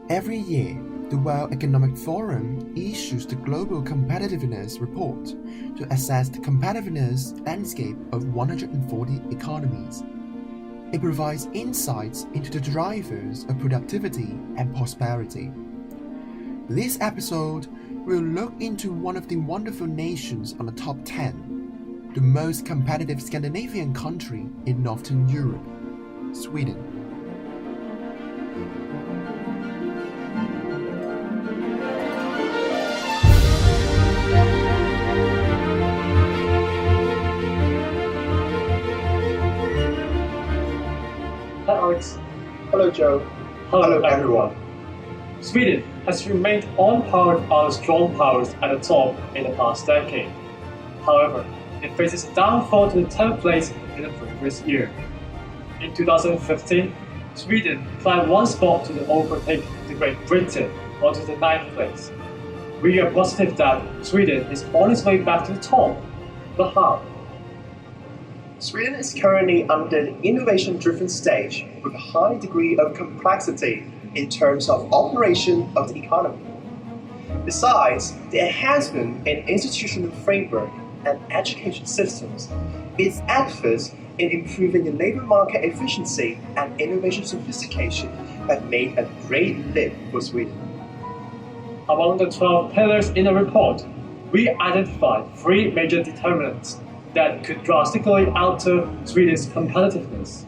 Every year, the World Economic Forum issues the Global Competitiveness Report to assess the competitiveness landscape of 140 economies. It provides insights into the drivers of productivity and prosperity. This episode will look into one of the wonderful nations on the top 10, the most competitive Scandinavian country in Northern Europe, Sweden. Hi Alex. Hello Joe. Hello everyone. Sweden has remained on par with other strong powers at the top in the past decade. However, it faces a downfall to the 10th place in the previous year. In 2015, Sweden climbed one spot to overtake the Great Britain onto the 9th place. We are positive that Sweden is on its way back to the top, but how? Sweden is currently under the innovation-driven stage with a high degree of complexity in terms of operation of the economy. Besides, the enhancement in institutional framework and education systems, its efforts in improving the labor market efficiency and innovation sophistication have made a great leap for Sweden. Among the 12 pillars in the report, we identified 3 major determinants that could drastically alter Sweden's competitiveness: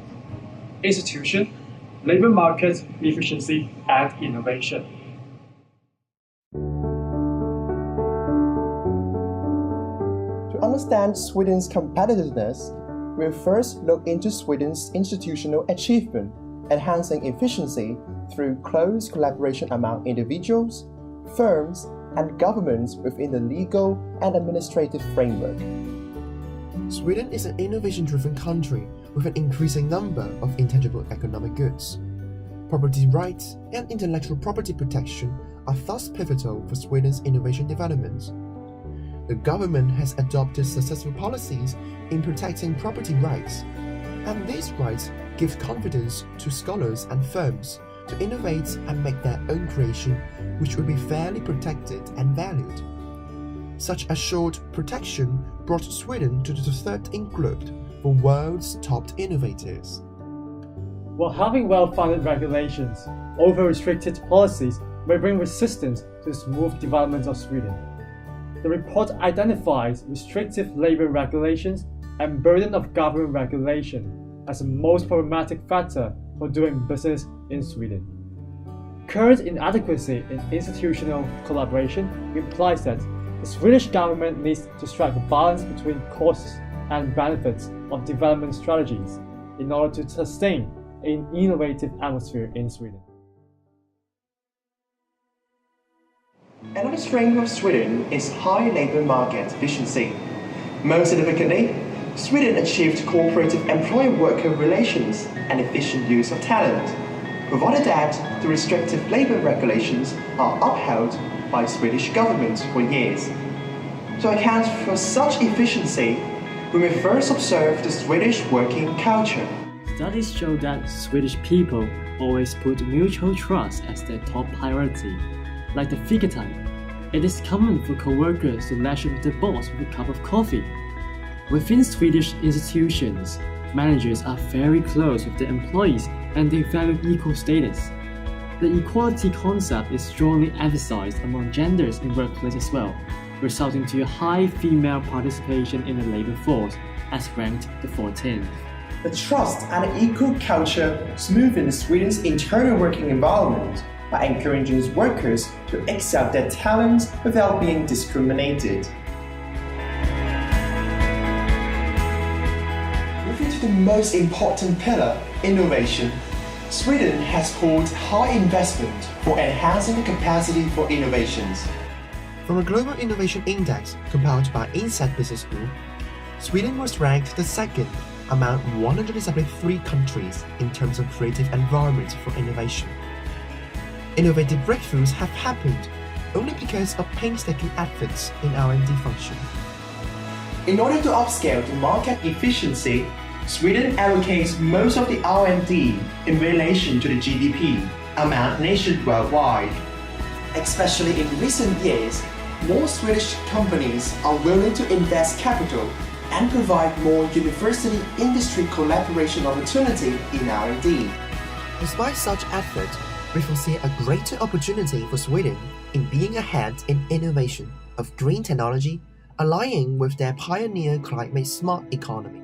institution, labor market efficiency, and innovation. To understand Sweden's competitiveness, we'll first look into Sweden's institutional achievement, enhancing efficiency through close collaboration among individuals, firms, and governments within the legal and administrative framework. Sweden is an innovation-driven country with an increasing number of intangible economic goods. Property rights and intellectual property protection are thus pivotal for Sweden's innovation development. The government has adopted successful policies in protecting property rights, and these rights give confidence to scholars and firms to innovate and make their own creation, which will be fairly protected and valued. Such assured protection brought Sweden to the 3rd in group for world's top innovators. While having well-founded regulations, over-restricted policies may bring resistance to the smooth development of Sweden. The report identifies restrictive labor regulations and burden of government regulation as the most problematic factor for doing business in Sweden. Current inadequacy in institutional collaboration implies that the Swedish government needs to strike a balance between costs and benefits of development strategies in order to sustain an innovative atmosphere in Sweden. Another strength of Sweden is high labor market efficiency. Most significantly, Sweden achieved cooperative employer-worker relations and efficient use of talent, provided that the restrictive labor regulations are upheld by Swedish government for years. To account for such efficiency, we may first observe the Swedish working culture. Studies show that Swedish people always put mutual trust as their top priority. Like the fika time, it is common for co-workers to lash with the boss with a cup of coffee. Within Swedish institutions, managers are very close with their employees and they value equal status. The equality concept is strongly emphasized among genders in workplace as well, resulting to a high female participation in the labor force, as ranked the 14th. The trust and equal culture smoothen Sweden's internal working environment by encouraging its workers to accept their talents without being discriminated. Moving to the most important pillar, innovation, Sweden has pulled high investment for enhancing the capacity for innovations. From a Global Innovation Index compiled by Insight Business School, Sweden was ranked the 2nd among 173 countries in terms of creative environment for innovation. Innovative breakthroughs have happened only because of painstaking efforts in R&D function. In order to upscale to market efficiency, Sweden allocates most of the R&D in relation to the GDP, among nations worldwide. Especially in recent years, more Swedish companies are willing to invest capital and provide more university-industry collaboration opportunity in R&D. Despite such effort, we foresee a greater opportunity for Sweden in being ahead in innovation of green technology, aligning with their pioneer climate-smart economy.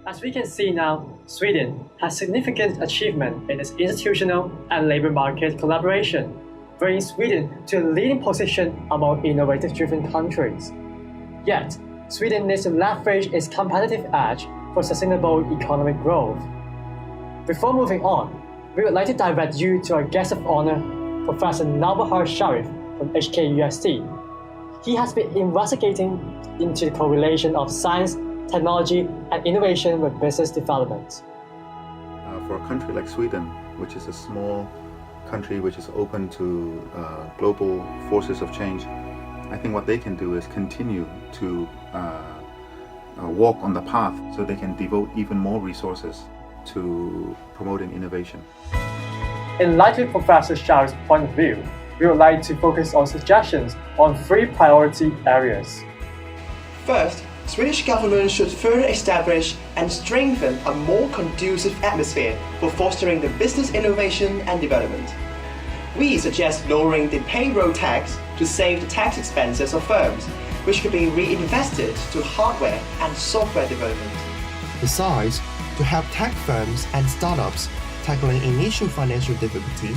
As we can see now, Sweden has significant achievement in its institutional and labor market collaboration, bringing Sweden to a leading position among innovative-driven countries. Yet, Sweden needs to leverage its competitive edge for sustainable economic growth. Before moving on, we would like to direct you to our guest of honor, Professor Nabahar Sharif from HKUST. He has been investigating into the correlation of science, technology, and innovation with business development. For a country like Sweden, which is a small country which is open to global forces of change, I think what they can do is continue to walk on the path so they can devote even more resources to promoting innovation. In light of Professor Sharif's point of view, we would like to focus on suggestions on 3 priority areas. First, Swedish government should further establish and strengthen a more conducive atmosphere for fostering the business innovation and development. We suggest lowering the payroll tax to save the tax expenses of firms, which could be reinvested to hardware and software development. Besides, to help tech firms and startups tackling initial financial difficulties,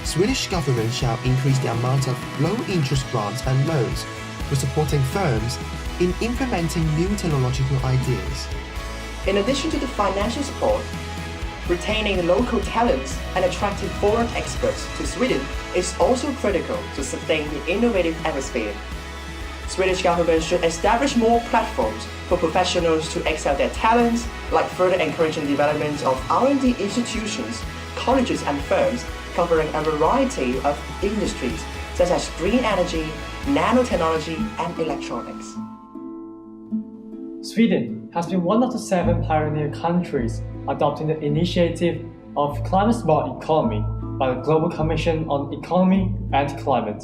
Swedish government shall increase the amount of low-interest grants and loans for supporting firms in implementing new technological ideas. In addition to the financial support, retaining local talents and attracting foreign experts to Sweden is also critical to sustain the innovative atmosphere. Swedish government should establish more platforms for professionals to excel their talents, like further encouraging development of R&D institutions, colleges and firms covering a variety of industries such as green energy, nanotechnology and electronics. Sweden has been one of the 7 pioneer countries adopting the initiative of climate-smart economy by the Global Commission on Economy and Climate.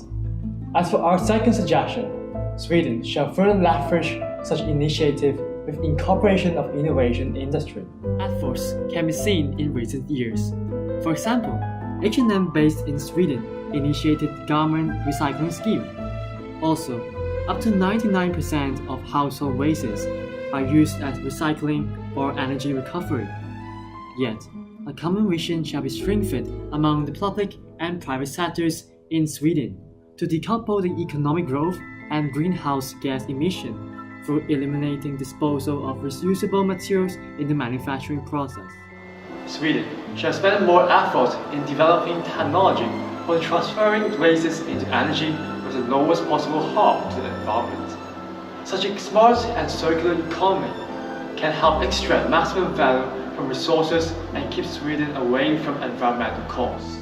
As for our second suggestion, Sweden shall further leverage such initiative with incorporation of innovation industry. Efforts can be seen in recent years. For example, H&M based in Sweden initiated the garment recycling scheme. Also, up to 99% of household wastes are used as recycling or energy recovery. Yet, a common vision shall be strengthened among the public and private sectors in Sweden to decouple the economic growth and greenhouse gas emission through eliminating disposal of reusable materials in the manufacturing process. Sweden shall spend more effort in developing technology for transferring wastes into energy with the lowest possible harm to the environment. Such a smart and circular economy can help extract maximum value from resources and keep Sweden away from environmental costs.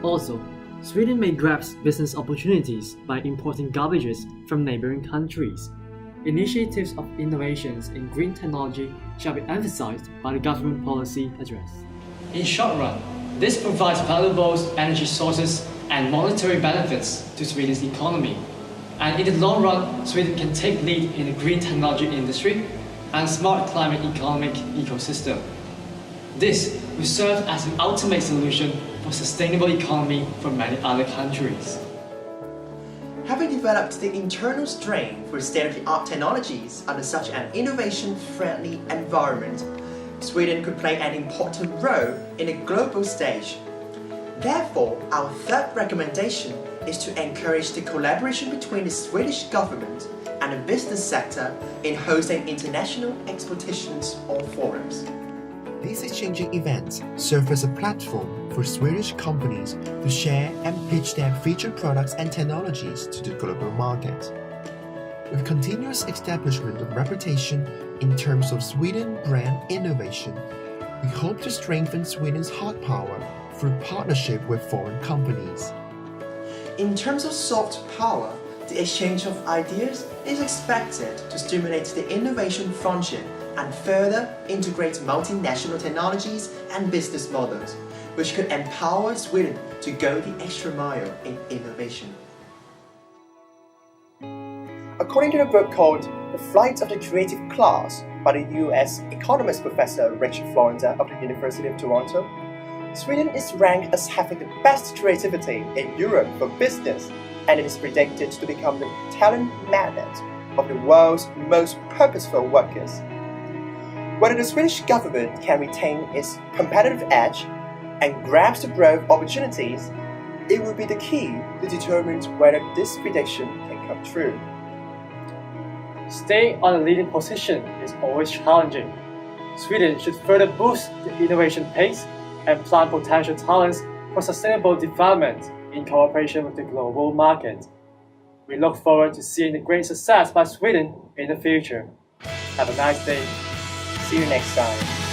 Also, Sweden may grasp business opportunities by importing garbages from neighboring countries. Initiatives of innovations in green technology shall be emphasized by the government policy address. In short run, this provides valuable energy sources and monetary benefits to Sweden's economy. And in the long run, Sweden can take lead in the green technology industry and smart climate economic ecosystem. This will serve as an ultimate solution for sustainable economy for many other countries. Having developed the internal strength for state-of-the-art technologies under such an innovation-friendly environment, Sweden could play an important role in a global stage. Therefore, our third recommendation is to encourage the collaboration between the Swedish government and the business sector in hosting international expositions or forums. These exchanging events serve as a platform for Swedish companies to share and pitch their featured products and technologies to the global market. With continuous establishment of reputation in terms of Sweden brand innovation, we hope to strengthen Sweden's hard power through partnership with foreign companies. In terms of soft power, the exchange of ideas is expected to stimulate the innovation frontier and further integrate multinational technologies and business models, which could empower Sweden to go the extra mile in innovation. According to the book called The Flight of the Creative Class by the US economist Professor Rachel Florida of the University of Toronto, Sweden is ranked as having the best creativity in Europe for business, and it is predicted to become the talent magnet of the world's most purposeful workers. Whether the Swedish government can retain its competitive edge and grasp the growth opportunities, it will be the key to determine whether this prediction can come true. Staying on a leading position is always challenging. Sweden should further boost the innovation pace and plant potential talents for sustainable development in cooperation with the global market. We look forward to seeing the great success by Sweden in the future. Have a nice day. See you next time.